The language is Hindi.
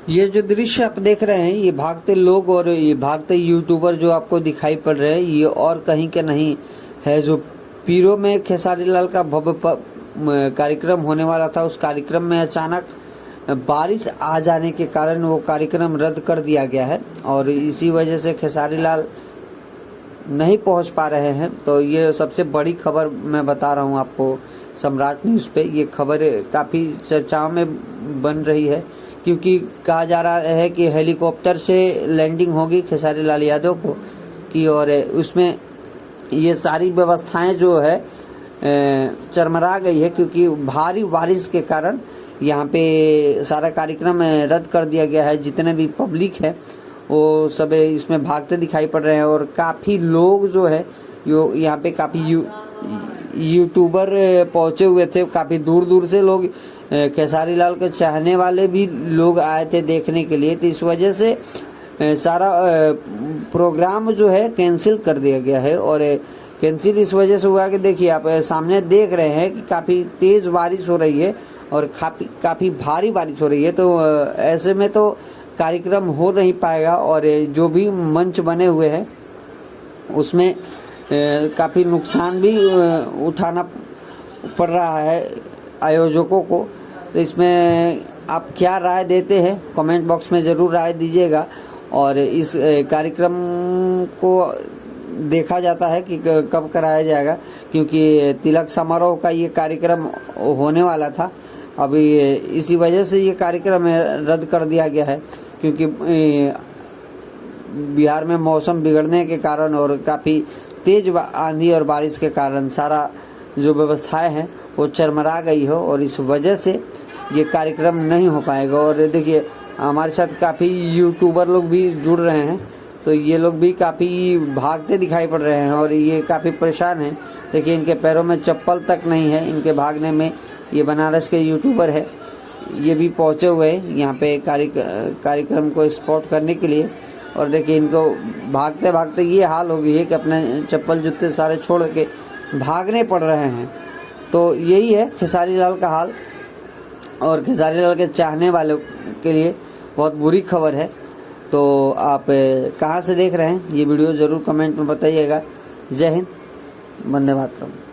ये जो दृश्य आप देख रहे हैं, ये भागते लोग और ये भागते यूट्यूबर जो आपको दिखाई पड़ रहे हैं, ये और कहीं के नहीं है। जो पीरो में खेसारी लाल का भव्य कार्यक्रम होने वाला था, उस कार्यक्रम में अचानक बारिश आ जाने के कारण वो कार्यक्रम रद्द कर दिया गया है और इसी वजह से खेसारी लाल नहीं पहुंच पा रहे हैं। तो ये सबसे बड़ी खबर मैं बता रहा हूं आपको सम्राट न्यूज़ पे। ये खबर काफ़ी चर्चाओं में बन रही है क्योंकि कहा जा रहा है कि हेलीकॉप्टर से लैंडिंग होगी खेसारी लाल यादव को की, और उसमें ये सारी व्यवस्थाएं जो है चरमरा गई है क्योंकि भारी बारिश के कारण यहाँ पे सारा कार्यक्रम रद्द कर दिया गया है। जितने भी पब्लिक है वो सब इसमें भागते दिखाई पड़ रहे हैं और काफ़ी लोग जो है यहाँ पे काफ़ी यूट्यूबर पहुँचे हुए थे। काफ़ी दूर दूर से लोग खेसारी लाल के चाहने वाले भी लोग आए थे देखने के लिए। तो इस वजह से सारा प्रोग्राम जो है कैंसिल कर दिया गया है और कैंसिल इस वजह से हुआ कि देखिए आप सामने देख रहे हैं कि काफ़ी तेज़ बारिश हो रही है और काफ़ी भारी बारिश हो रही है। तो ऐसे में तो कार्यक्रम हो नहीं पाएगा और जो भी मंच बने हुए हैं उसमें काफ़ी नुकसान भी उठाना पड़ रहा है आयोजकों को। तो इसमें आप क्या राय देते हैं कमेंट बॉक्स में ज़रूर राय दीजिएगा। और इस कार्यक्रम को देखा जाता है कि कब कराया जाएगा क्योंकि तिलक समारोह का ये कार्यक्रम होने वाला था। अभी इसी वजह से ये कार्यक्रम रद्द कर दिया गया है क्योंकि बिहार में मौसम बिगड़ने के कारण और काफ़ी तेज़ आंधी और बारिश के कारण सारा जो व्यवस्थाएं हैं वो चरमरा गई हो और इस वजह से ये कार्यक्रम नहीं हो पाएगा। और देखिए हमारे साथ काफ़ी यूट्यूबर लोग भी जुड़ रहे हैं, तो ये लोग भी काफ़ी भागते दिखाई पड़ रहे हैं और ये काफ़ी परेशान हैं। देखिए इनके पैरों में चप्पल तक नहीं है इनके भागने में। ये बनारस के यूट्यूबर है, ये भी पहुँचे हुए हैं यहाँ पे कार्यक्रम को स्पॉट करने के लिए। और देखिए इनको भागते भागते ये हाल हो गई है कि अपने चप्पल जूते सारे छोड़ के भागने पड़ रहे हैं। तो यही है खेसारी लाल का हाल और खेसारी लाल के चाहने वालों के लिए बहुत बुरी खबर है। तो आप कहाँ से देख रहे हैं ये वीडियो ज़रूर कमेंट में बताइएगा। जय हिंद, वंदे मातरम।